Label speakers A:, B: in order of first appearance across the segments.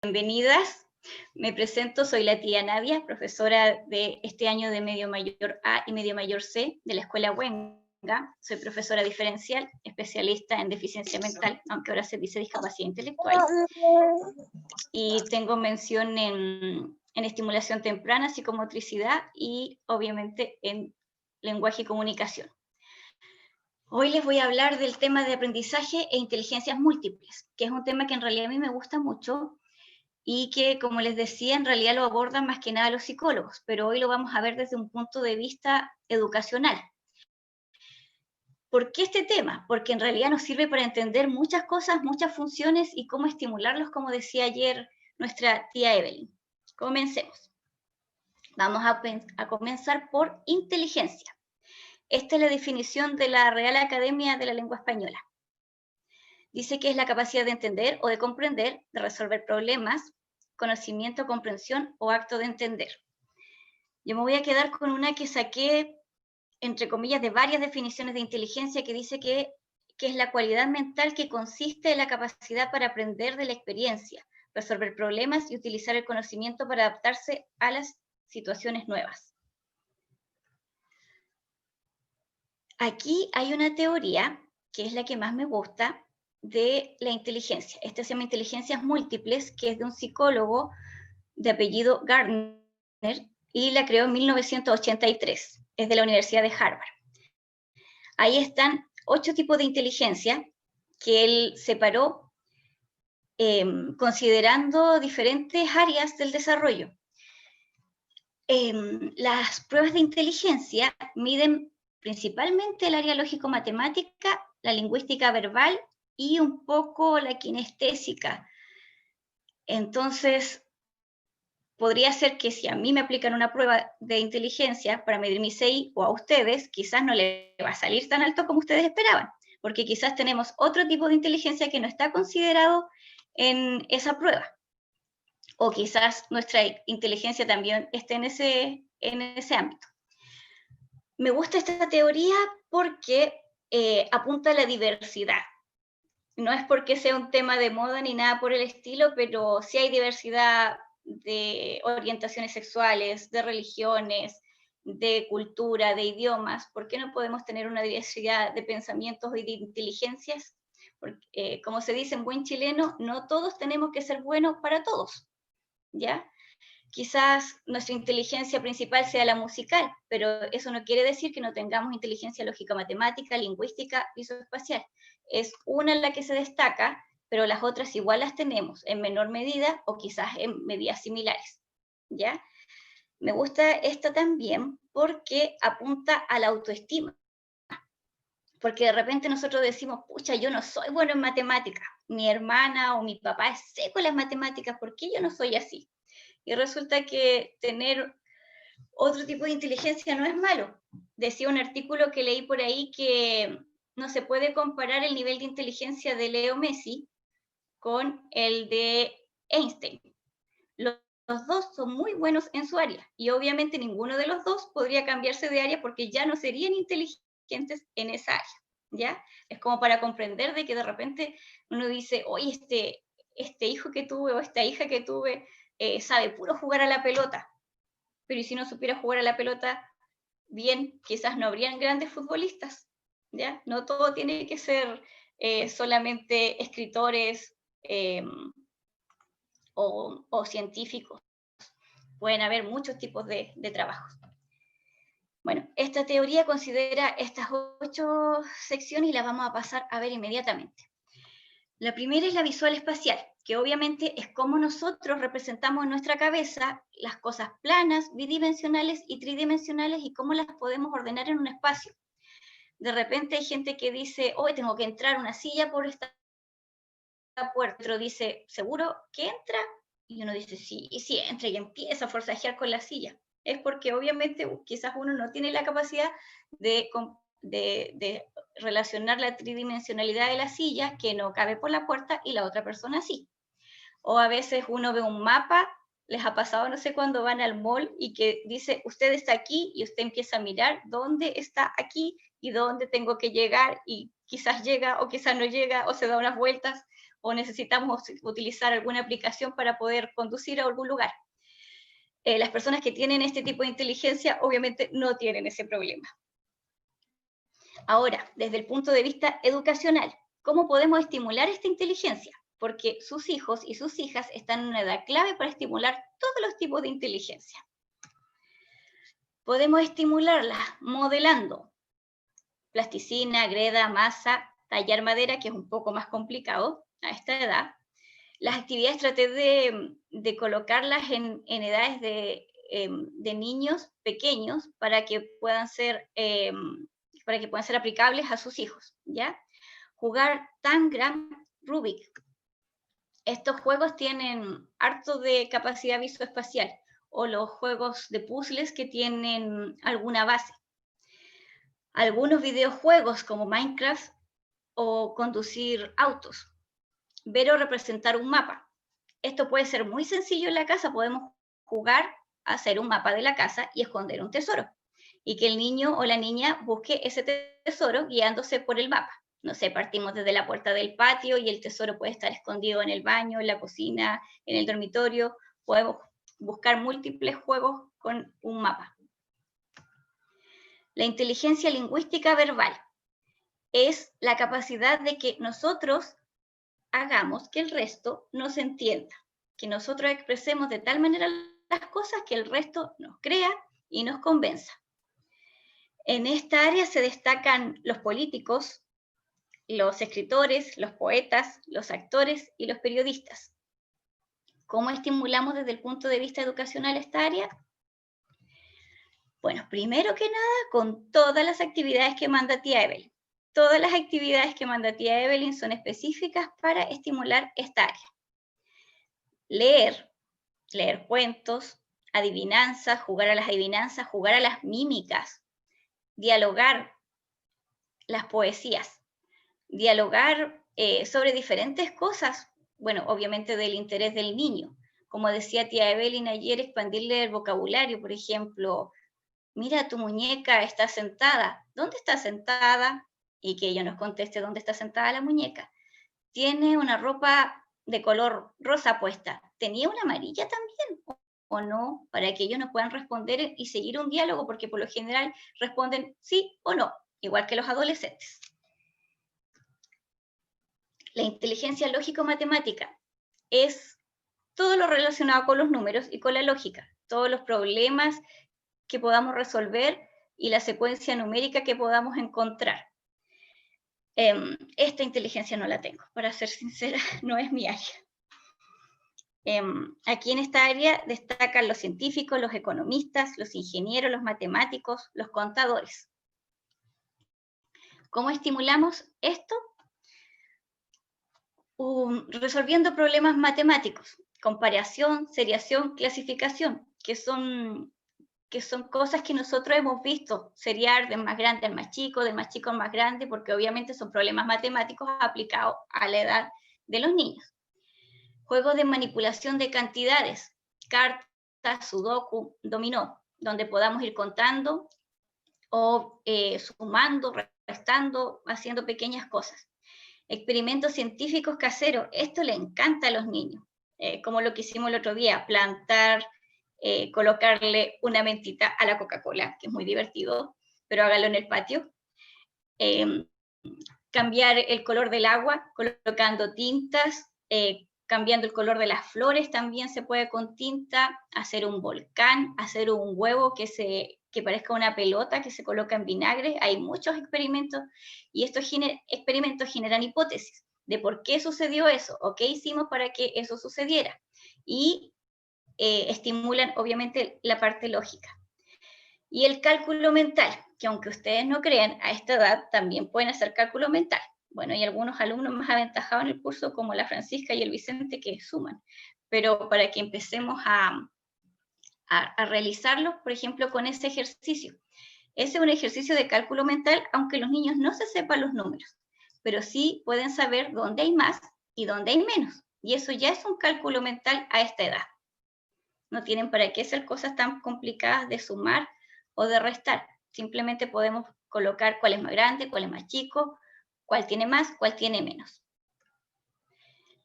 A: Bienvenidas. Me presento, soy la tía Nadia, profesora de este año de medio mayor A y medio mayor C de la Escuela Huenga. Soy profesora diferencial, especialista en deficiencia mental, aunque ahora se dice discapacidad intelectual. Y tengo mención en estimulación temprana, psicomotricidad y obviamente en lenguaje y comunicación. Hoy les voy a hablar del tema de aprendizaje e inteligencias múltiples, que es un tema que en realidad a mí me gusta mucho y que, como les decía, en realidad lo abordan más que nada los psicólogos, pero hoy lo vamos a ver desde un punto de vista educacional. ¿Por qué este tema? Porque en realidad nos sirve para entender muchas cosas, muchas funciones y cómo estimularlos, como decía ayer nuestra tía Evelyn. Comencemos. Vamos a comenzar por inteligencia. Esta es la definición de la Real Academia de la Lengua Española. Dice que es la capacidad de entender o de comprender, de resolver problemas, conocimiento, comprensión o acto de entender. Yo me voy a quedar con una que saqué, entre comillas, de varias definiciones de inteligencia, que dice que es la cualidad mental que consiste en la capacidad para aprender de la experiencia, resolver problemas y utilizar el conocimiento para adaptarse a las situaciones nuevas. Aquí hay una teoría, que es la que más me gusta, de la inteligencia. Esta se llama inteligencias múltiples, que es de un psicólogo de apellido Gardner, y la creó en 1983. Es de la Universidad de Harvard. Ahí están 8 tipos de inteligencia que él separó considerando diferentes áreas del desarrollo. Las pruebas de inteligencia miden principalmente el área lógico-matemática, la lingüística verbal y un poco la kinestésica. Entonces, podría ser que si a mí me aplican una prueba de inteligencia para medir mi CI o a ustedes, quizás no le va a salir tan alto como ustedes esperaban, porque quizás tenemos otro tipo de inteligencia que no está considerado en esa prueba. O quizás nuestra inteligencia también esté en ese ámbito. Me gusta esta teoría porque apunta a la diversidad. No es porque sea un tema de moda ni nada por el estilo, pero sí hay diversidad de orientaciones sexuales, de religiones, de cultura, de idiomas. ¿Por qué no podemos tener una diversidad de pensamientos y de inteligencias? Porque, como se dice en buen chileno, no todos tenemos que ser buenos para todos, ¿ya? Quizás nuestra inteligencia principal sea la musical, pero eso no quiere decir que no tengamos inteligencia lógica, matemática, lingüística, visoespacial. Es una la que se destaca, pero las otras igual las tenemos en menor medida o quizás en medidas similares, ¿ya? Me gusta esta también porque apunta a la autoestima, porque de repente nosotros decimos, pucha, yo no soy bueno en matemáticas, mi hermana o mi papá es seco en las matemáticas, ¿por qué yo no soy así? Y resulta que tener otro tipo de inteligencia no es malo. Decía un artículo que leí por ahí que no se puede comparar el nivel de inteligencia de Leo Messi con el de Einstein. Los dos son muy buenos en su área y obviamente ninguno de los dos podría cambiarse de área porque ya no serían inteligentes en esa área, ¿ya? Es como para comprender de que de repente uno dice, oye, este hijo que tuve o esta hija que tuve sabe puro jugar a la pelota, pero ¿y si no supiera jugar a la pelota bien? Quizás no habrían grandes futbolistas, ¿ya? No todo tiene que ser solamente escritores o científicos. Pueden haber muchos tipos de trabajos. Bueno, esta teoría considera estas 8 secciones y las vamos a pasar a ver inmediatamente. La primera es la visual espacial, que obviamente es cómo nosotros representamos en nuestra cabeza las cosas planas, bidimensionales y tridimensionales y cómo las podemos ordenar en un espacio. De repente hay gente que dice, hoy tengo que entrar una silla por esta puerta. Otro dice, ¿seguro que entra? Y uno dice, sí, y sí entra y empieza a forcejear con la silla. Es porque obviamente quizás uno no tiene la capacidad de relacionar la tridimensionalidad de la silla, que no cabe por la puerta, y la otra persona sí. O a veces uno ve un mapa, les ha pasado, no sé, cuando van al mall y que dice, usted está aquí, y usted empieza a mirar dónde está aquí y dónde tengo que llegar, y quizás llega o quizás no llega, o se da unas vueltas. o necesitamos utilizar alguna aplicación para poder conducir a algún lugar. Las personas que tienen este tipo de inteligencia obviamente no tienen ese problema. Ahora, desde el punto de vista educacional, ¿cómo podemos estimular esta inteligencia? Porque sus hijos y sus hijas están en una edad clave para estimular todos los tipos de inteligencia. Podemos estimularlas modelando plasticina, greda, masa, tallar madera, que es un poco más complicado a esta edad. Las actividades traté de colocarlas en edades de niños pequeños para que puedan ser aplicables a sus hijos, ¿ya? Jugar Tangram, Rubik. Estos juegos tienen harto de capacidad visoespacial, o los juegos de puzzles que tienen alguna base. Algunos videojuegos como Minecraft o conducir autos. Ver o representar un mapa. Esto puede ser muy sencillo en la casa, podemos jugar a hacer un mapa de la casa y esconder un tesoro. Y que el niño o la niña busque ese tesoro guiándose por el mapa. No sé, partimos desde la puerta del patio y el tesoro puede estar escondido en el baño, en la cocina, en el dormitorio. Podemos buscar múltiples juegos con un mapa. La inteligencia lingüística verbal es la capacidad de que nosotros hagamos que el resto nos entienda, que nosotros expresemos de tal manera las cosas que el resto nos crea y nos convenza. En esta área se destacan los políticos, los escritores, los poetas, los actores y los periodistas. ¿Cómo estimulamos desde el punto de vista educacional esta área? Bueno, primero que nada, con todas las actividades que manda tía Evelyn. Todas las actividades que manda tía Evelyn son específicas para estimular esta área. Leer cuentos, adivinanzas, jugar a las adivinanzas, jugar a las mímicas, dialogar las poesías, dialogar sobre diferentes cosas, bueno, obviamente del interés del niño. Como decía tía Evelyn ayer, expandirle el vocabulario, por ejemplo, mira, tu muñeca está sentada. ¿Dónde está sentada? Y que ella nos conteste dónde está sentada la muñeca. Tiene una ropa de color rosa puesta. ¿Tenía una amarilla también o no? Para que ellos nos puedan responder y seguir un diálogo, porque por lo general responden sí o no, igual que los adolescentes. La inteligencia lógico-matemática es todo lo relacionado con los números y con la lógica, todos los problemas que podamos resolver y la secuencia numérica que podamos encontrar. Esta inteligencia no la tengo, para ser sincera, no es mi área. Aquí en esta área destacan los científicos, los economistas, los ingenieros, los matemáticos, los contadores. ¿Cómo estimulamos esto? Resolviendo problemas matemáticos, comparación, seriación, clasificación, que son cosas que nosotros hemos visto, seriar del más grande al más chico al más grande, porque obviamente son problemas matemáticos aplicados a la edad de los niños. Juegos de manipulación de cantidades, cartas, sudoku, dominó, donde podamos ir contando o sumando, restando, haciendo pequeñas cosas. Experimentos científicos caseros, esto le encanta a los niños, como lo que hicimos el otro día, plantar, colocarle una mentita a la Coca-Cola, que es muy divertido, pero hágalo en el patio. Cambiar el color del agua, colocando tintas, cambiando el color de las flores, también se puede con tinta, hacer un volcán, hacer un huevo que parezca una pelota que se coloca en vinagre. Hay muchos experimentos y estos experimentos generan hipótesis de por qué sucedió eso o qué hicimos para que eso sucediera. Y estimulan obviamente la parte lógica. Y el cálculo mental, que aunque ustedes no crean, a esta edad también pueden hacer cálculo mental. Bueno, hay algunos alumnos más aventajados en el curso, como la Francisca y el Vicente, que suman. Pero para que empecemos a realizarlo, por ejemplo, con ese ejercicio. Ese es un ejercicio de cálculo mental, aunque los niños no se sepan los números, pero sí pueden saber dónde hay más y dónde hay menos. Y eso ya es un cálculo mental a esta edad. No tienen para qué hacer cosas tan complicadas de sumar o de restar. Simplemente podemos colocar cuál es más grande, cuál es más chico, cuál tiene más, cuál tiene menos.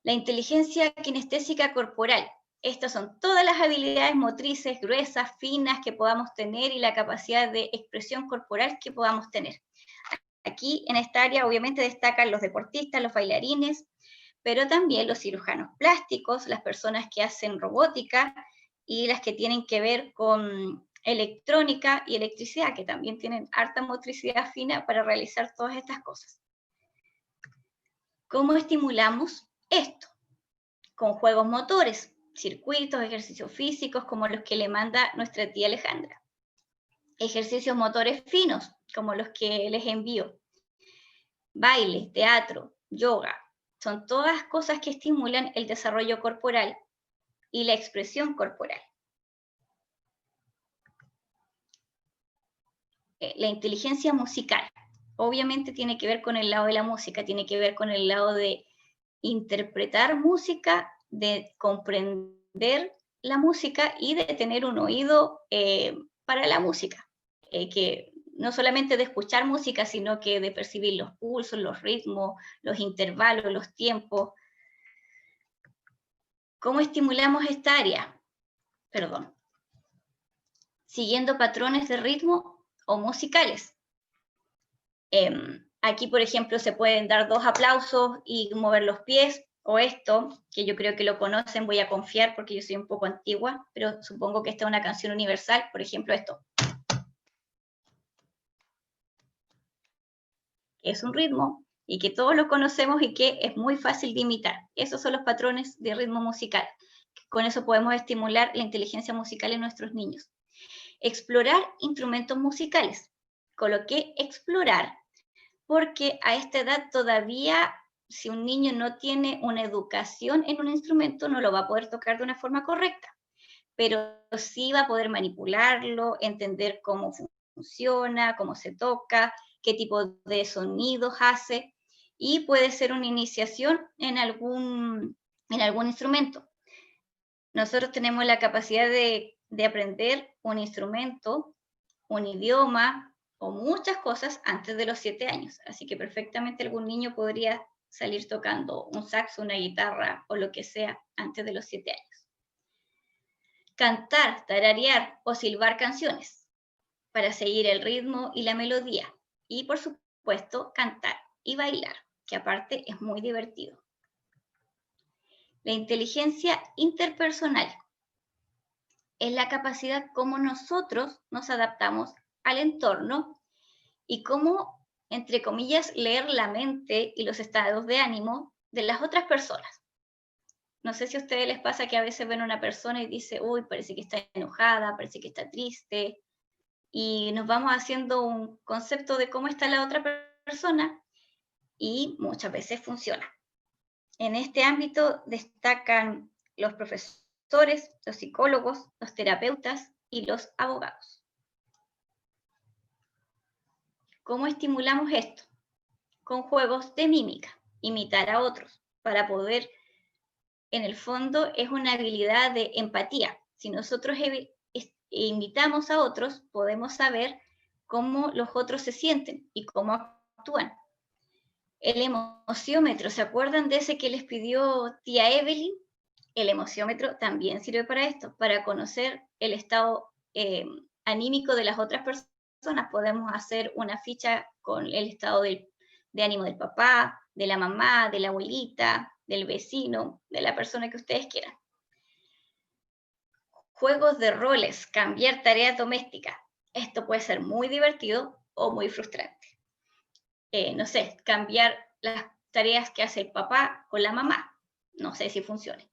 A: La inteligencia kinestésica corporal. Estas son todas las habilidades motrices gruesas, finas que podamos tener y la capacidad de expresión corporal que podamos tener. Aquí en esta área obviamente destacan los deportistas, los bailarines, pero también los cirujanos plásticos, las personas que hacen robótica y las que tienen que ver con electrónica y electricidad, que también tienen harta motricidad fina para realizar todas estas cosas. ¿Cómo estimulamos esto? Con juegos motores, circuitos, ejercicios físicos como los que le manda nuestra tía Alejandra. Ejercicios motores finos, como los que les envío. Baile, teatro, yoga, son todas cosas que estimulan el desarrollo corporal y la expresión corporal. La inteligencia musical, obviamente tiene que ver con el lado de la música, tiene que ver con el lado de interpretar música, de comprender la música y de tener un oído para la música, que no solamente de escuchar música, sino que de percibir los pulsos, los ritmos, los intervalos, los tiempos. ¿Cómo estimulamos esta área? Perdón. Siguiendo patrones de ritmo o musicales. Aquí, por ejemplo, se pueden dar 2 aplausos y mover los pies, o esto, que yo creo que lo conocen, voy a confiar porque yo soy un poco antigua, pero supongo que esta es una canción universal, por ejemplo, esto. Es un ritmo y que todos lo conocemos y que es muy fácil de imitar. Esos son los patrones de ritmo musical. Con eso podemos estimular la inteligencia musical en nuestros niños. Explorar instrumentos musicales. Coloqué explorar porque a esta edad todavía, si un niño no tiene una educación en un instrumento, no lo va a poder tocar de una forma correcta, pero sí va a poder manipularlo, entender cómo funciona, cómo se toca, qué tipo de sonidos hace, y puede ser una iniciación en algún instrumento. Nosotros tenemos la capacidad de aprender un instrumento, un idioma o muchas cosas antes de los 7 años. Así que perfectamente algún niño podría salir tocando un saxo, una guitarra o lo que sea antes de los 7 años. Cantar, tararear o silbar canciones para seguir el ritmo y la melodía. Y por supuesto, cantar y bailar, que aparte es muy divertido. La inteligencia interpersonal es la capacidad como nosotros nos adaptamos al entorno y cómo, entre comillas, leer la mente y los estados de ánimo de las otras personas. No sé si a ustedes les pasa que a veces ven a una persona y dice, uy, parece que está enojada, parece que está triste, y nos vamos haciendo un concepto de cómo está la otra persona y muchas veces funciona. En este ámbito destacan los profesores, los psicólogos, los terapeutas y los abogados. ¿Cómo estimulamos esto? Con juegos de mímica, imitar a otros, para poder, en el fondo, es una habilidad de empatía. Si nosotros imitamos a otros, podemos saber cómo los otros se sienten y cómo actúan. El emociómetro, ¿se acuerdan de ese que les pidió tía Evelyn? El emociómetro también sirve para esto, para conocer el estado anímico de las otras personas. Podemos hacer una ficha con el estado de ánimo del papá, de la mamá, de la abuelita, del vecino, de la persona que ustedes quieran. Juegos de roles, cambiar tareas domésticas. Esto puede ser muy divertido o muy frustrante. No sé, cambiar las tareas que hace el papá con la mamá. No sé si funcione,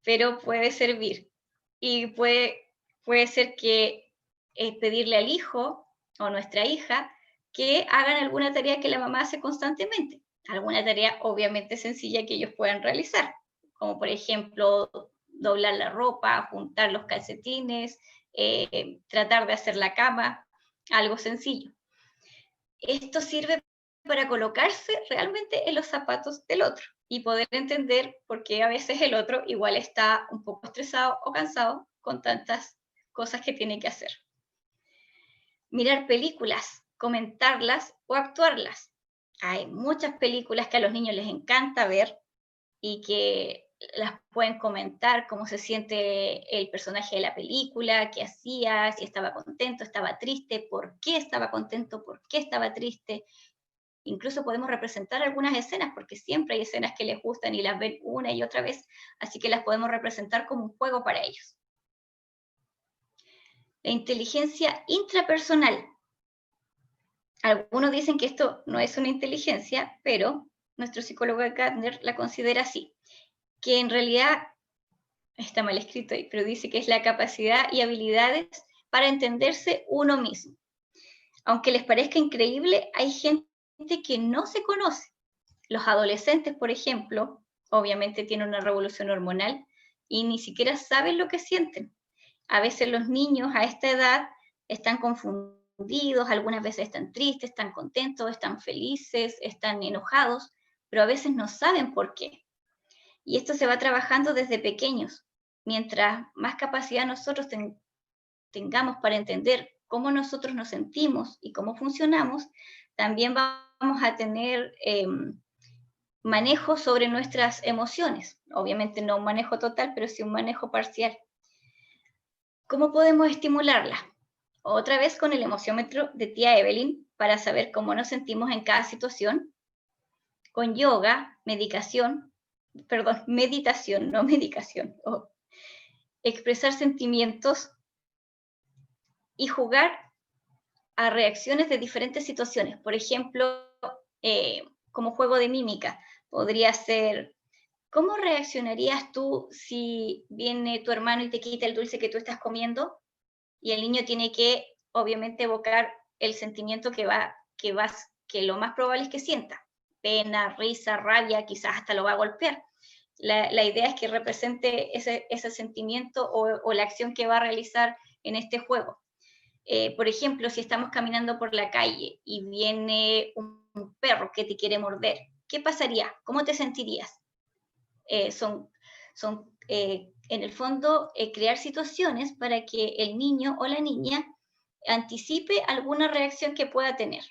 A: pero puede servir. Y puede ser que pedirle al hijo o nuestra hija que hagan alguna tarea que la mamá hace constantemente. Alguna tarea obviamente sencilla que ellos puedan realizar, como por ejemplo doblar la ropa, juntar los calcetines, tratar de hacer la cama, algo sencillo. Esto sirve para colocarse realmente en los zapatos del otro y poder entender por qué a veces el otro igual está un poco estresado o cansado con tantas cosas que tiene que hacer. Mirar películas, comentarlas o actuarlas. Hay muchas películas que a los niños les encanta ver y que las pueden comentar cómo se siente el personaje de la película, qué hacía, si estaba contento, estaba triste, por qué estaba contento, por qué estaba triste. Incluso podemos representar algunas escenas, porque siempre hay escenas que les gustan y las ven una y otra vez, así que las podemos representar como un juego para ellos. La inteligencia intrapersonal. Algunos dicen que esto no es una inteligencia, pero nuestro psicólogo Gardner la considera así, que en realidad está mal escrito ahí, pero dice que es la capacidad y habilidades para entenderse uno mismo. Aunque les parezca increíble, hay gente que no se conoce. Los adolescentes, por ejemplo, obviamente tienen una revolución hormonal y ni siquiera saben lo que sienten. A veces los niños a esta edad están confundidos, algunas veces están tristes, están contentos, están felices, están enojados, pero a veces no saben por qué. Y esto se va trabajando desde pequeños. Mientras más capacidad nosotros tengamos para entender cómo nosotros nos sentimos y cómo funcionamos, también vamos a tener manejo sobre nuestras emociones. Obviamente no un manejo total, pero sí un manejo parcial. ¿Cómo podemos estimularla? Otra vez con el emociómetro de tía Evelyn para saber cómo nos sentimos en cada situación. Con yoga, meditación, no medicación. Expresar sentimientos y jugar a reacciones de diferentes situaciones. Por ejemplo, como juego de mímica, podría ser, ¿cómo reaccionarías tú si viene tu hermano y te quita el dulce que tú estás comiendo? Y el niño tiene que, obviamente, evocar el sentimiento que lo más probable es que sienta. Pena, risa, rabia, quizás hasta lo va a golpear. La idea es que represente ese sentimiento o la acción que va a realizar en este juego. Por ejemplo, si estamos caminando por la calle y viene un perro que te quiere morder, ¿qué pasaría? ¿Cómo te sentirías? Son en el fondo, crear situaciones para que el niño o la niña anticipe alguna reacción que pueda tener.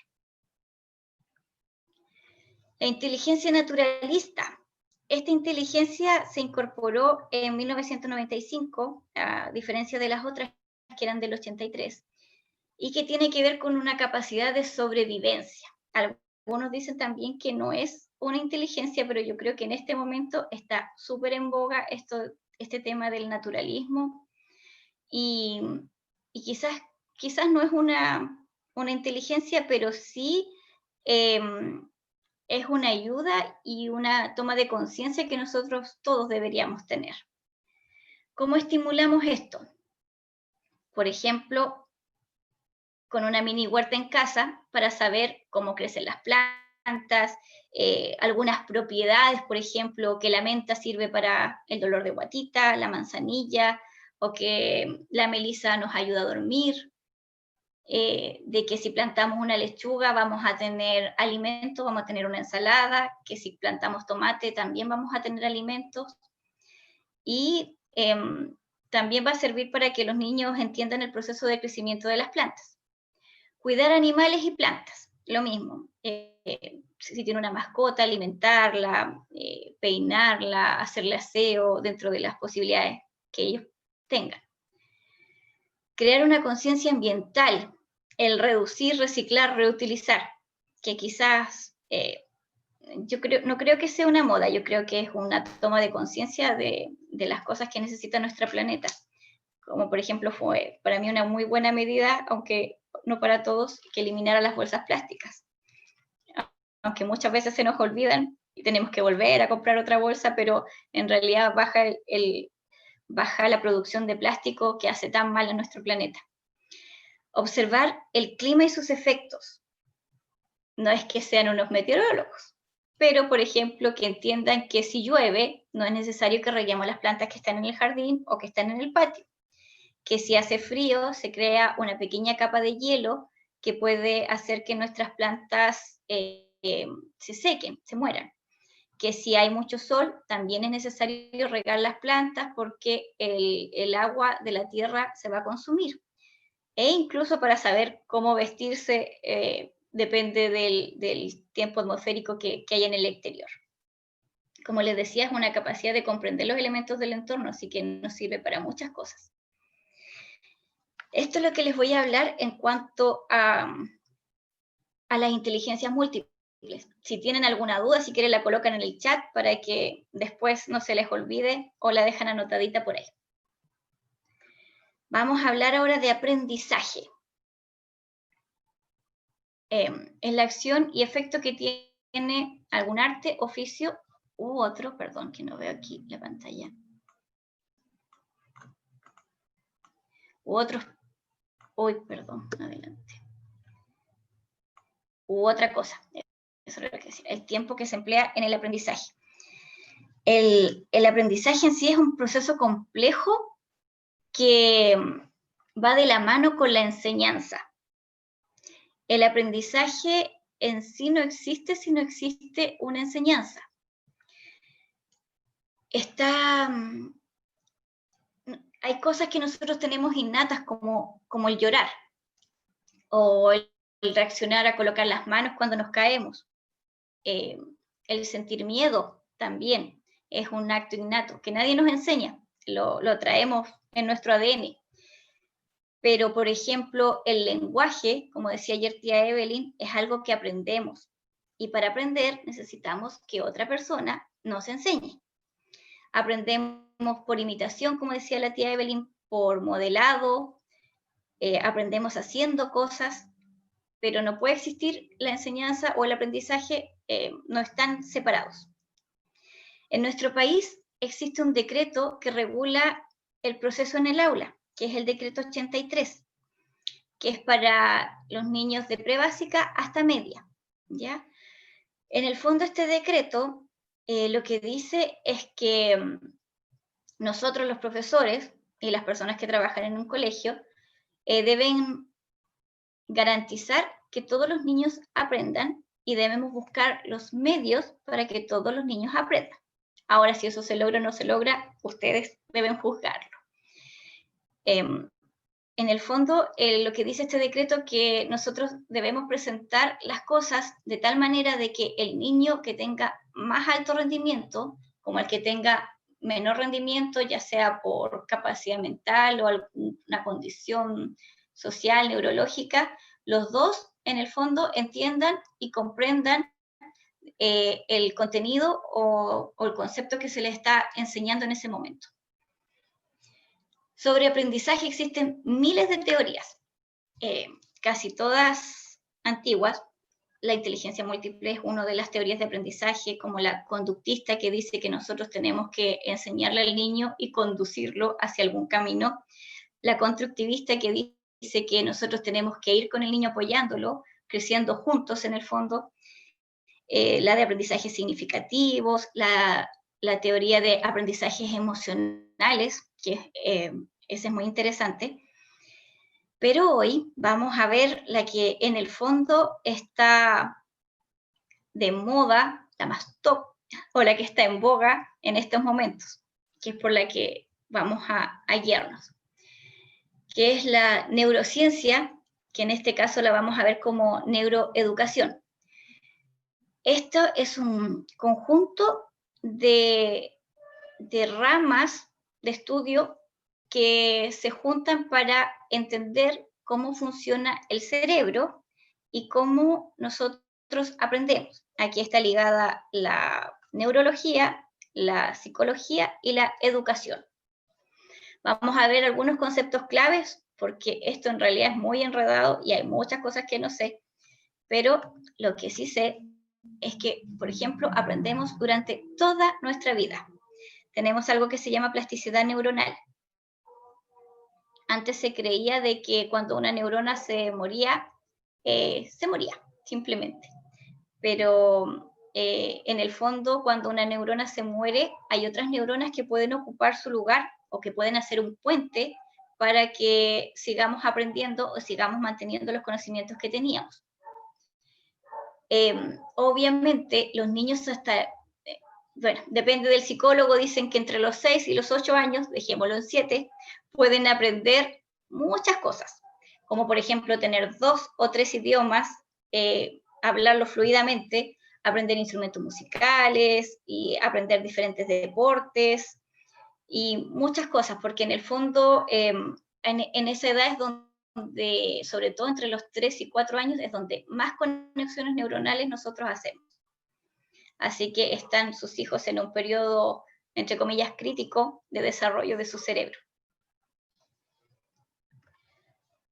A: La inteligencia naturalista. Esta inteligencia se incorporó en 1995, a diferencia de las otras que eran del 83, y que tiene que ver con una capacidad de sobrevivencia. Algunos dicen también que no es una inteligencia, pero yo creo que en este momento está súper en boga este tema del naturalismo y, y quizás no es una inteligencia, pero sí es una ayuda y una toma de conciencia que nosotros todos deberíamos tener. ¿Cómo estimulamos esto? Por ejemplo, con una mini huerta en casa para saber cómo crecen las plantas, algunas propiedades, por ejemplo, que la menta sirve para el dolor de guatita, la manzanilla, o que la melisa nos ayuda a dormir, de que si plantamos una lechuga vamos a tener alimentos, vamos a tener una ensalada, que si plantamos tomate también vamos a tener alimentos. Y también va a servir para que los niños entiendan el proceso de crecimiento de las plantas. Cuidar animales y plantas, lo mismo. Si tiene una mascota, alimentarla, peinarla, hacerle aseo dentro de las posibilidades que ellos tengan. Crear una conciencia ambiental, el reducir, reciclar, reutilizar, que quizás no creo que sea una moda, yo creo que es una toma de conciencia de las cosas que necesita nuestro planeta. Como por ejemplo fue para mí una muy buena medida, aunque no para todos, que eliminara las bolsas plásticas. Aunque muchas veces se nos olvidan y tenemos que volver a comprar otra bolsa, pero en realidad baja la producción de plástico que hace tan mal a nuestro planeta. Observar el clima y sus efectos. No es que sean unos meteorólogos, pero por ejemplo que entiendan que si llueve no es necesario que reguemos las plantas que están en el jardín o que están en el patio, que si hace frío se crea una pequeña capa de hielo que puede hacer que nuestras plantas se sequen, se mueran, que si hay mucho sol también es necesario regar las plantas porque el agua de la tierra se va a consumir, e incluso para saber cómo vestirse depende del tiempo atmosférico que hay en el exterior. como les decía, es una capacidad de comprender los elementos del entorno, así que nos sirve para muchas cosas. Esto es lo que les voy a hablar en cuanto a las inteligencias múltiples. Si tienen alguna duda, si quieren la colocan en el chat para que después no se les olvide o la dejan anotadita por ahí. Vamos a hablar ahora de aprendizaje. Es la acción y efecto que tiene algún arte, oficio u otro, perdón, que no veo aquí la pantalla, u otros, uy, perdón, adelante, u otra cosa, eso es lo que decir, el tiempo que se emplea en el aprendizaje. El aprendizaje en sí es un proceso complejo que va de la mano con la enseñanza. El aprendizaje en sí no existe si no existe una enseñanza. Hay cosas que nosotros tenemos innatas como el llorar o el reaccionar a colocar las manos cuando nos caemos. El sentir miedo también es un acto innato que nadie nos enseña, lo traemos en nuestro ADN. Pero, por ejemplo, el lenguaje, como decía ayer tía Evelyn, es algo que aprendemos. Y para aprender necesitamos que otra persona nos enseñe. Aprendemos por imitación, como decía la tía Evelyn, por modelado, aprendemos haciendo cosas, pero no puede existir la enseñanza o el aprendizaje, no están separados. En nuestro país existe un decreto que regula el proceso en el aula, que es el decreto 83, que es para los niños de prebásica hasta media, ¿ya? En el fondo este decreto lo que dice es que nosotros los profesores y las personas que trabajan en un colegio deben garantizar que todos los niños aprendan y debemos buscar los medios para que todos los niños aprendan. Ahora, si eso se logra o no se logra, ustedes deben juzgarlo. En el fondo, lo que dice este decreto es que nosotros debemos presentar las cosas de tal manera de que el niño que tenga más alto rendimiento, como el que tenga menor rendimiento, ya sea por capacidad mental o alguna condición social, neurológica, los dos, en el fondo, entiendan y comprendan el contenido o el concepto que se les está enseñando en ese momento. Sobre aprendizaje existen miles de teorías, casi todas antiguas. La inteligencia múltiple es una de las teorías de aprendizaje, como la conductista, que dice que nosotros tenemos que enseñarle al niño y conducirlo hacia algún camino. La constructivista, que dice que nosotros tenemos que ir con el niño apoyándolo, creciendo juntos en el fondo. La de aprendizajes significativos, la teoría de aprendizajes emocionales, que ese es muy interesante. Pero hoy vamos a ver la que en el fondo está de moda, la más top, o la que está en boga en estos momentos, que es por la que vamos a guiarnos, que es la neurociencia, que en este caso la vamos a ver como neuroeducación. Esto es un conjunto de ramas de estudio que se juntan para entender cómo funciona el cerebro y cómo nosotros aprendemos. Aquí está ligada la neurología, la psicología y la educación. Vamos a ver algunos conceptos claves, porque esto en realidad es muy enredado y hay muchas cosas que no sé, pero lo que sí sé es que, por ejemplo, aprendemos durante toda nuestra vida. Tenemos algo que se llama plasticidad neuronal. Antes se creía de que cuando una neurona se moría, simplemente. Pero en el fondo, cuando una neurona se muere, hay otras neuronas que pueden ocupar su lugar o que pueden hacer un puente para que sigamos aprendiendo o sigamos manteniendo los conocimientos que teníamos. Obviamente, los niños hasta, bueno, depende del psicólogo, dicen que entre los 6 y los 8 años, dejémoslo en 7, pueden aprender muchas cosas, como por ejemplo tener 2 o 3 idiomas, hablarlo fluidamente, aprender instrumentos musicales y aprender diferentes deportes y muchas cosas, porque en el fondo en esa edad es donde, sobre todo entre los 3 y 4 años, es donde más conexiones neuronales nosotros hacemos. Así que están sus hijos en un periodo, entre comillas, crítico de desarrollo de su cerebro.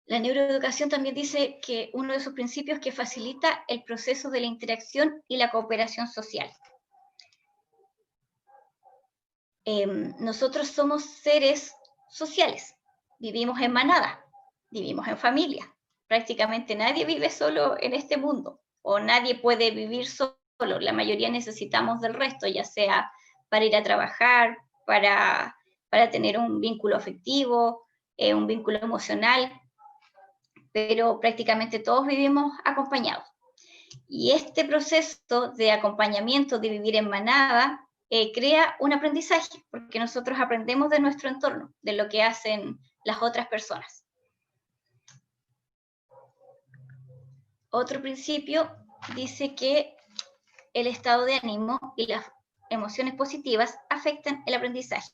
A: La neuroeducación también dice que uno de sus principios es que facilita el proceso de la interacción y la cooperación social. Nosotros somos seres sociales, vivimos en manada, vivimos en familia. Prácticamente nadie vive solo en este mundo, o nadie puede vivir solo. La mayoría necesitamos del resto, ya sea para ir a trabajar, para tener un vínculo afectivo, un vínculo emocional, pero prácticamente todos vivimos acompañados. Y este proceso de acompañamiento, de vivir en manada, crea un aprendizaje, porque nosotros aprendemos de nuestro entorno, de lo que hacen las otras personas. Otro principio dice que el estado de ánimo y las emociones positivas afectan el aprendizaje,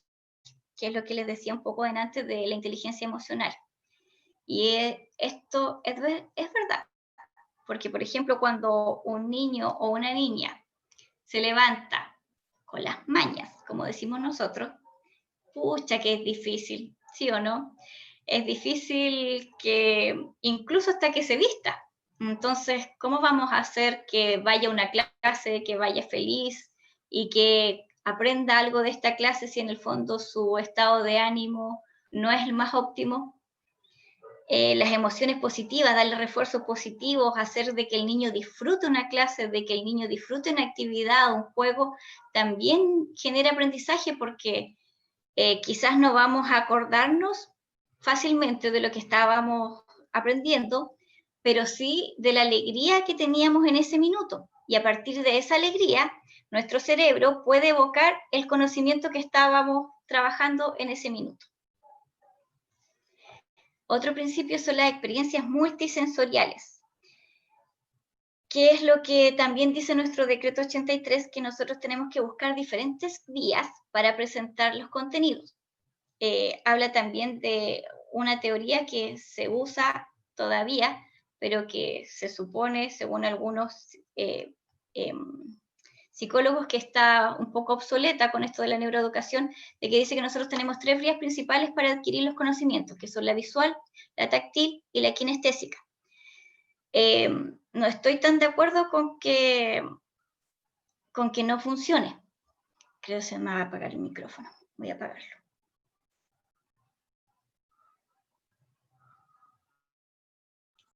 A: que es lo que les decía un poco antes de la inteligencia emocional. Y esto es verdad, porque por ejemplo cuando un niño o una niña se levanta con las mañas, como decimos nosotros, pucha que es difícil, ¿sí o no? Es difícil que incluso hasta que se vista. Entonces, ¿cómo vamos a hacer que vaya a una clase, que vaya feliz y que aprenda algo de esta clase si en el fondo su estado de ánimo no es el más óptimo? Las emociones positivas, darle refuerzos positivos, hacer de que el niño disfrute una clase, de que el niño disfrute una actividad, un juego, también genera aprendizaje porque quizás no vamos a acordarnos fácilmente de lo que estábamos aprendiendo, pero sí de la alegría que teníamos en ese minuto. Y a partir de esa alegría, nuestro cerebro puede evocar el conocimiento que estábamos trabajando en ese minuto. Otro principio son las experiencias multisensoriales, que es lo que también dice nuestro decreto 83, que nosotros tenemos que buscar diferentes vías para presentar los contenidos. Habla también de una teoría que se usa todavía, pero que se supone, según algunos psicólogos, que está un poco obsoleta con esto de la neuroeducación, de que dice que nosotros tenemos 3 vías principales para adquirir los conocimientos, que son la visual, la táctil y la kinestésica. No estoy tan de acuerdo con que no funcione. Creo que se me va a apagar el micrófono. Voy a apagarlo.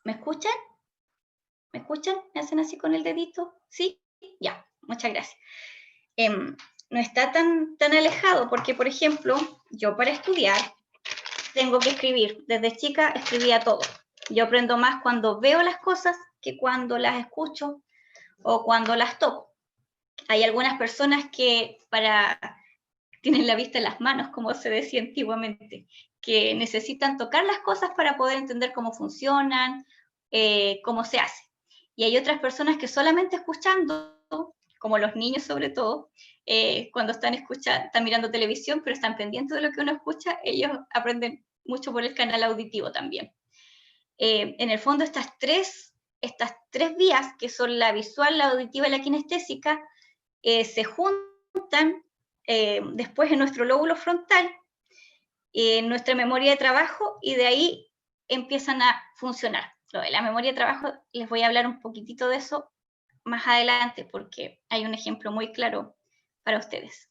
A: ¿Me escuchan? ¿Me escuchan? ¿Me hacen así con el dedito? ¿Sí? Ya, muchas gracias. No está tan alejado porque, por ejemplo, yo para estudiar tengo que escribir. Desde chica escribía todo. Yo aprendo más cuando veo las cosas que cuando las escucho o cuando las toco. Hay algunas personas que tienen la vista en las manos, como se decía antiguamente, que necesitan tocar las cosas para poder entender cómo funcionan, cómo se hace. Y hay otras personas que solamente escuchando, como los niños sobre todo, cuando están mirando televisión, pero están pendientes de lo que uno escucha, ellos aprenden mucho por el canal auditivo también. En el fondo, estas tres vías, que son la visual, la auditiva y la kinestésica, se juntan después en nuestro lóbulo frontal, en nuestra memoria de trabajo, y de ahí empiezan a funcionar. Lo de la memoria de trabajo, les voy a hablar un poquitito de eso más adelante, porque hay un ejemplo muy claro para ustedes.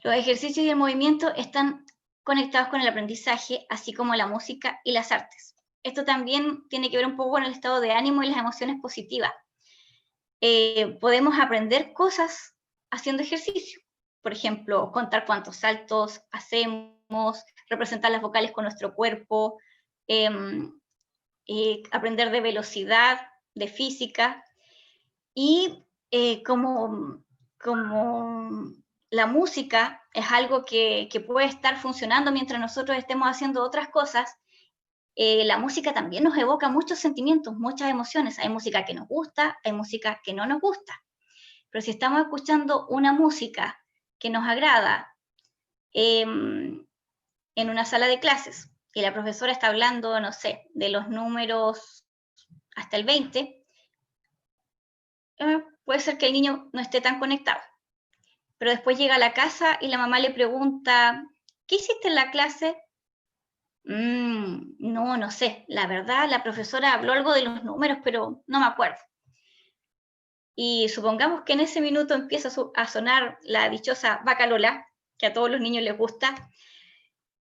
A: Los ejercicios y el movimiento están conectados con el aprendizaje, así como la música y las artes. Esto también tiene que ver un poco con el estado de ánimo y las emociones positivas. Podemos aprender cosas haciendo ejercicio. Por ejemplo, contar cuántos saltos hacemos, representar las vocales con nuestro cuerpo, aprender de velocidad, de física. Y como la música es algo que puede estar funcionando mientras nosotros estemos haciendo otras cosas, La música también nos evoca muchos sentimientos, muchas emociones. Hay música que nos gusta, hay música que no nos gusta. Pero si estamos escuchando una música que nos agrada en una sala de clases y la profesora está hablando, no sé, de los números hasta el 20, puede ser que el niño no esté tan conectado. Pero después llega a la casa y la mamá le pregunta, ¿qué hiciste en la clase? No, no sé. La verdad, la profesora habló algo de los números, pero no me acuerdo. Y supongamos que en ese minuto empieza a sonar la dichosa Vaca Lola, que a todos los niños les gusta,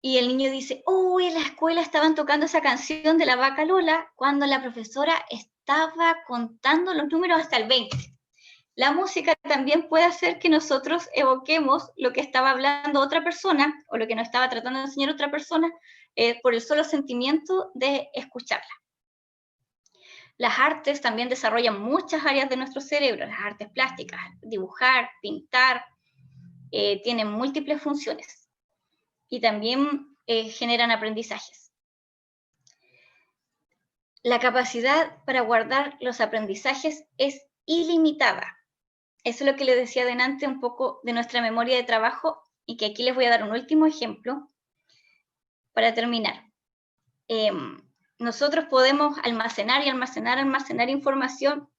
A: y el niño dice, oh, en la escuela estaban tocando esa canción de la Vaca Lola cuando la profesora estaba contando los números hasta el 20. La música también puede hacer que nosotros evoquemos lo que estaba hablando otra persona o lo que nos estaba tratando de enseñar otra persona por el solo sentimiento de escucharla. Las artes también desarrollan muchas áreas de nuestro cerebro, las artes plásticas, dibujar, pintar, tienen múltiples funciones y también generan aprendizajes. La capacidad para guardar los aprendizajes es ilimitada. Eso es lo que les decía delante un poco de nuestra memoria de trabajo y que aquí les voy a dar un último ejemplo para terminar. Nosotros podemos almacenar y almacenar información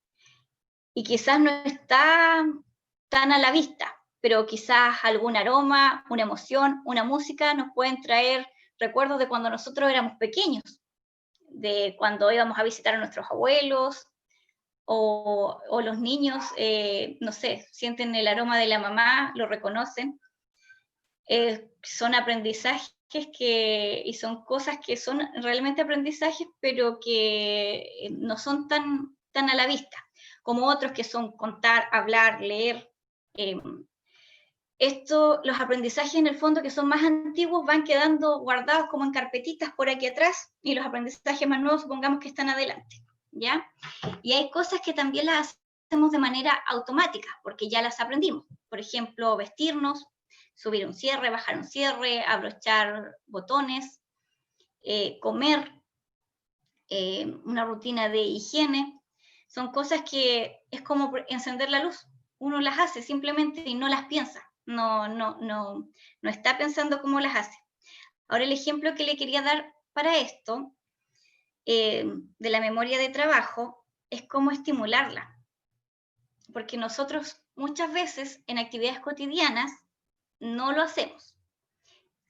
A: y quizás no está tan a la vista, pero quizás algún aroma, una emoción, una música nos pueden traer recuerdos de cuando nosotros éramos pequeños, de cuando íbamos a visitar a nuestros abuelos, o los niños, no sé, sienten el aroma de la mamá, lo reconocen. Son aprendizajes y son cosas que son realmente aprendizajes, pero que no son tan a la vista, como otros que son contar, hablar, leer. Los aprendizajes en el fondo que son más antiguos van quedando guardados como en carpetitas por aquí atrás y los aprendizajes más nuevos supongamos que están adelante, ¿ya? Y hay cosas que también las hacemos de manera automática porque ya las aprendimos. Por ejemplo, vestirnos, subir un cierre, bajar un cierre, abrochar botones, comer, una rutina de higiene. Son cosas que es como encender la luz. Uno las hace simplemente y no las piensa. No está pensando cómo las hace. Ahora el ejemplo que le quería dar para esto, de la memoria de trabajo, es cómo estimularla. Porque nosotros muchas veces en actividades cotidianas no lo hacemos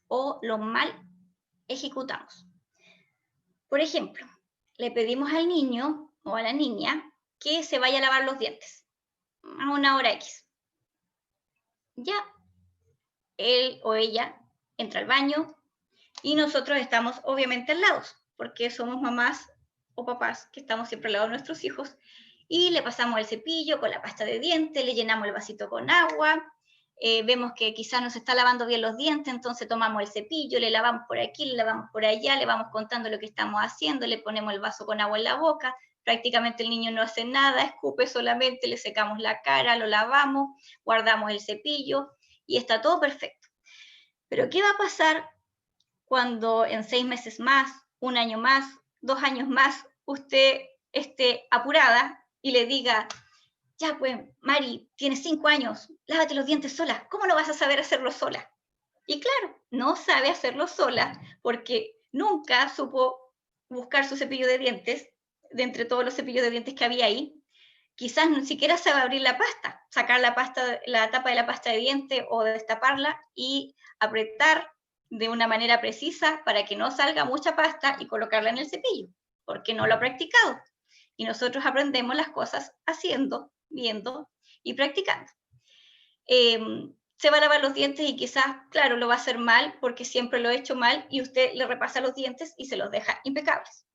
A: o lo mal ejecutamos. Por ejemplo, le pedimos al niño o a la niña que se vaya a lavar los dientes a una hora X. Ya él o ella entra al baño y nosotros estamos obviamente al lado, porque somos mamás o papás que estamos siempre al lado de nuestros hijos y le pasamos el cepillo con la pasta de dientes, le llenamos el vasito con agua, vemos que quizás no se está lavando bien los dientes, entonces tomamos el cepillo, le lavamos por aquí, le lavamos por allá, le vamos contando lo que estamos haciendo, le ponemos el vaso con agua en la boca, prácticamente el niño no hace nada, escupe solamente, le secamos la cara, lo lavamos, guardamos el cepillo y está todo perfecto. Pero ¿qué va a pasar cuando en 6 meses más, 1 año más, 2 años más, usted esté apurada y le diga, ya pues, Mari, tienes 5 años, lávate los dientes sola, ¿cómo no vas a saber hacerlo sola? Y claro, no sabe hacerlo sola porque nunca supo buscar su cepillo de dientes, de entre todos los cepillos de dientes que había ahí, quizás ni siquiera sabe abrir la pasta, sacar la tapa de la pasta de dientes o destaparla y apretar de una manera precisa para que no salga mucha pasta y colocarla en el cepillo, porque no lo ha practicado. Y nosotros aprendemos las cosas haciendo, viendo y practicando. Se va a lavar los dientes y quizás, claro, lo va a hacer mal porque siempre lo he hecho mal y usted le repasa los dientes y se los deja impecables.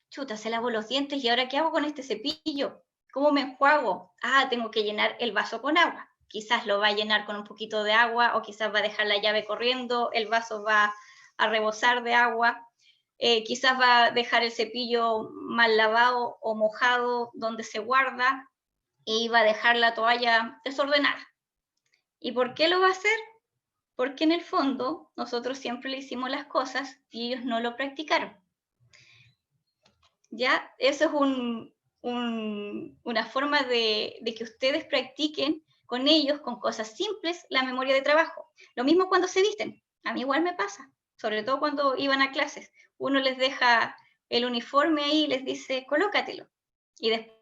A: Chuta, se lavo los dientes y ahora ¿qué hago con este cepillo? ¿Cómo me enjuago? Ah, tengo que llenar el vaso con agua. Quizás lo va a llenar con un poquito de agua o quizás va a dejar la llave corriendo, el vaso va a rebosar de agua, quizás va a dejar el cepillo mal lavado o mojado donde se guarda y va a dejar la toalla desordenada. ¿Y por qué lo va a hacer? porque en el fondo nosotros siempre le hicimos las cosas y ellos no lo practicaron. ¿Ya? Eso es una forma de que ustedes practiquen con ellos, con cosas simples, la memoria de trabajo. Lo mismo cuando se visten. A mí igual me pasa, sobre todo cuando iban a clases. Uno les deja el uniforme ahí y les dice, colócatelo. Y después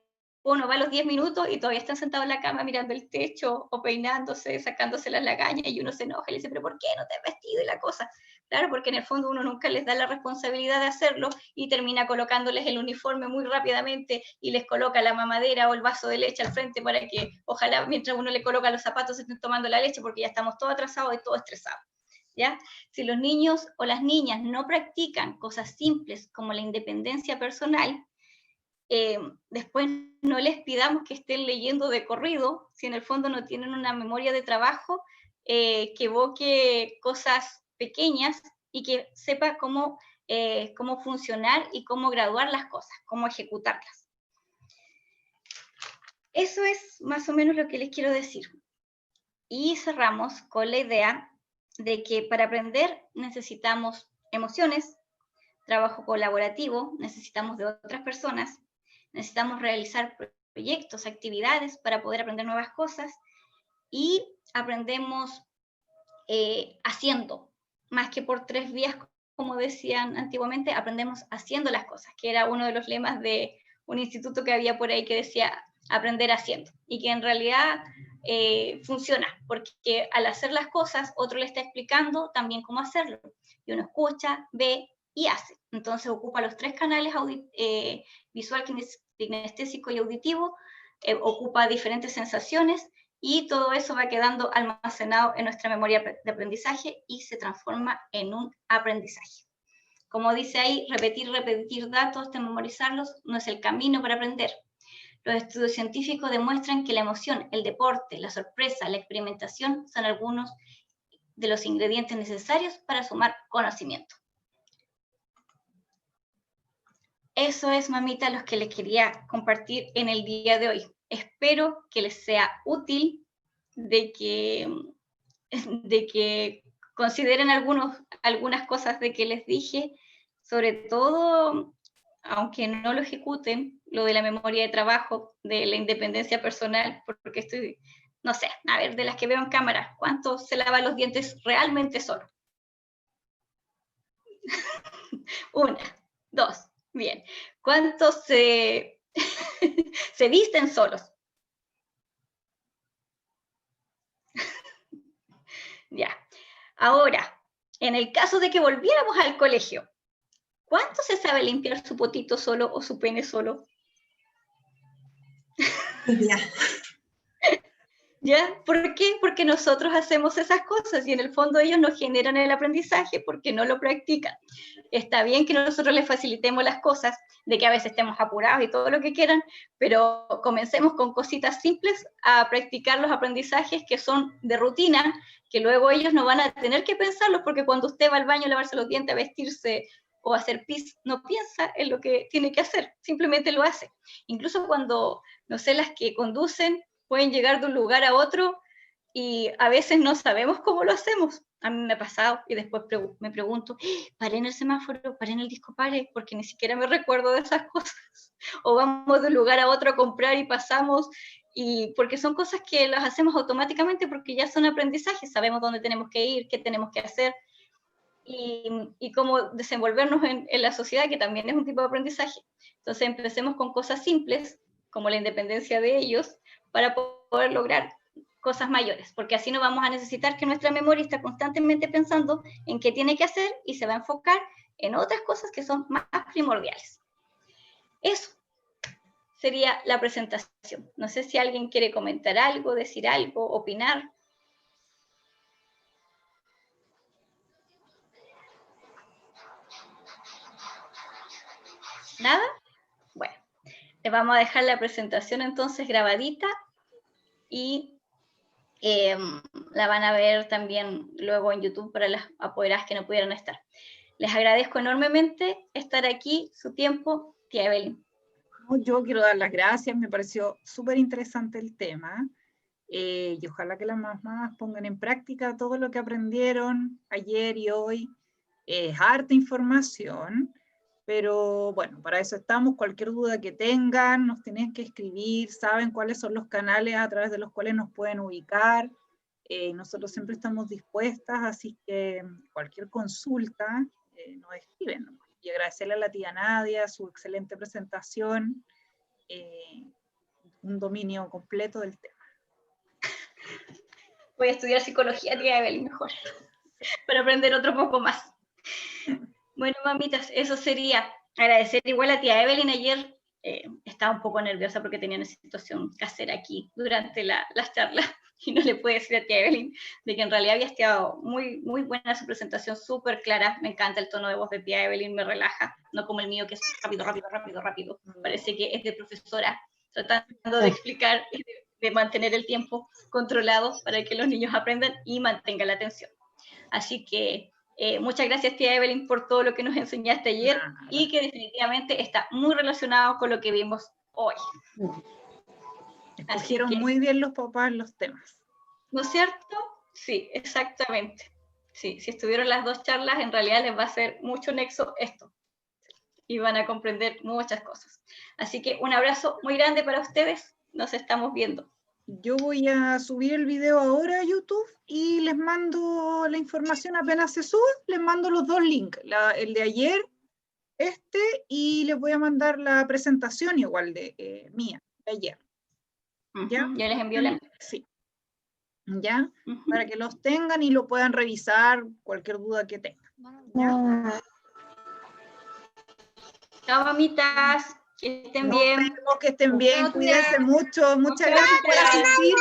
A: uno va a los 10 minutos y todavía están sentados en la cama mirando el techo o peinándose, sacándose las lagañas, y uno se enoja y le dice, pero ¿por qué no te has vestido? Y la cosa. Claro, porque en el fondo uno nunca les da la responsabilidad de hacerlo y termina colocándoles el uniforme muy rápidamente y les coloca la mamadera o el vaso de leche al frente para que ojalá mientras uno le coloca los zapatos se estén tomando la leche, porque ya estamos todos atrasados y todos estresados. ¿Ya? Si los niños o las niñas no practican cosas simples como la independencia personal, después no les pidamos que estén leyendo de corrido, si en el fondo no tienen una memoria de trabajo que evoque cosas pequeñas y que sepa cómo funcionar y cómo graduar las cosas, cómo ejecutarlas. Eso es más o menos lo que les quiero decir. Y cerramos con la idea de que para aprender necesitamos emociones, trabajo colaborativo, necesitamos de otras personas, necesitamos realizar proyectos, actividades para poder aprender nuevas cosas, y aprendemos haciendo, más que por 3 vías, como decían antiguamente, aprendemos haciendo las cosas, que era uno de los lemas de un instituto que había por ahí que decía aprender haciendo, y que en realidad funciona, porque al hacer las cosas, otro le está explicando también cómo hacerlo, y uno escucha, ve y hace. Entonces ocupa los 3 canales, visual, kinestésico y auditivo, ocupa diferentes sensaciones, y todo eso va quedando almacenado en nuestra memoria de aprendizaje y se transforma en un aprendizaje. Como dice ahí, repetir datos, memorizarlos, no es el camino para aprender. Los estudios científicos demuestran que la emoción, el deporte, la sorpresa, la experimentación son algunos de los ingredientes necesarios para sumar conocimiento. Eso es, mamita, lo que les quería compartir en el día de hoy. Espero que les sea útil, de que consideren algunas cosas de que les dije, sobre todo, aunque no lo ejecuten, lo de la memoria de trabajo, de la independencia personal, porque estoy, no sé, a ver, de las que veo en cámara, ¿cuántos se lavan los dientes realmente solo? Una, dos, bien. ¿Cuántos se visten solos? Ya. Ahora, en el caso de que volviéramos al colegio, ¿cuánto se sabe limpiar su potito solo o su pene solo?
B: Ya.
A: ¿Ya? ¿Por qué? Porque nosotros hacemos esas cosas y en el fondo ellos no generan el aprendizaje porque no lo practican. Está bien que nosotros les facilitemos las cosas, de que a veces estemos apurados y todo lo que quieran, pero comencemos con cositas simples a practicar los aprendizajes que son de rutina, que luego ellos no van a tener que pensarlos, porque cuando usted va al baño a lavarse los dientes, a vestirse o a hacer pis, no piensa en lo que tiene que hacer, simplemente lo hace. Incluso cuando, no sé, las que conducen, pueden llegar de un lugar a otro y a veces no sabemos cómo lo hacemos. A mí me ha pasado y después me pregunto, paré en el semáforo, paré en el disco pare, porque ni siquiera me recuerdo de esas cosas. O vamos de un lugar a otro a comprar y pasamos, y porque son cosas que las hacemos automáticamente porque ya son aprendizajes, sabemos dónde tenemos que ir, qué tenemos que hacer, y cómo desenvolvernos en la sociedad, que también es un tipo de aprendizaje. Entonces empecemos con cosas simples, como la independencia de ellos, para poder lograr cosas mayores, porque así no vamos a necesitar que nuestra memoria esté constantemente pensando en qué tiene que hacer y se va a enfocar en otras cosas que son más primordiales. Eso sería la presentación. No sé si alguien quiere comentar algo, decir algo, opinar. ¿Nada? Bueno, les vamos a dejar la presentación entonces grabadita y la van a ver también luego en YouTube para las apoderadas que no pudieron estar. Les agradezco enormemente estar aquí, su tiempo, tía Evelyn.
B: Yo quiero dar las gracias, me pareció súper interesante el tema. y ojalá que las mamás pongan en práctica todo lo que aprendieron ayer y hoy. Es harta información, pero bueno, para eso estamos. Cualquier duda que tengan, nos tienen que escribir, saben cuáles son los canales a través de los cuales nos pueden ubicar. Nosotros siempre estamos dispuestas, así que cualquier consulta nos escriben. Y agradecerle a la tía Nadia su excelente presentación, un dominio completo del tema.
A: Voy a estudiar psicología, tía Evelyn, mejor, para aprender otro poco más. Bueno, mamitas, eso sería. Agradecer igual a tía Evelyn. Ayer estaba un poco nerviosa porque tenía una situación casera aquí durante las charlas y no le pude decir a tía Evelyn de que en realidad había estado muy, muy buena su presentación, súper clara. Me encanta el tono de voz de tía Evelyn, me relaja, no como el mío que es rápido, rápido, rápido, rápido. Parece que es de profesora, tratando de explicar y de mantener el tiempo controlado para que los niños aprendan y mantengan la atención. Así que muchas gracias, tía Evelyn, por todo lo que nos enseñaste ayer y que definitivamente está muy relacionado con lo que vimos hoy.
B: Escogieron muy bien los papás los temas.
A: ¿No es cierto? Sí, exactamente. Sí, si estuvieron las dos charlas, en realidad les va a hacer mucho nexo esto y van a comprender muchas cosas. Así que un abrazo muy grande para ustedes. Nos estamos viendo.
B: Yo voy a subir el video ahora a YouTube y les mando la información apenas se suba, les mando los dos links, el de ayer, y les voy a mandar la presentación igual de mía, de ayer. ¿Ya?
A: Ya les envío la...
B: Sí. ¿Ya? Para que los tengan y lo puedan revisar, cualquier duda que tengan. ¿Ya?
A: Chao, mamitas. Que estén bien.
B: Que estén bien, cuídense mucho. Muchas gracias por asistir.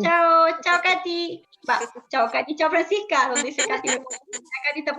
A: Chao, chao, Katy. Va, chao, Katy, chao, Francisca. Donde dice Katy, Katy está por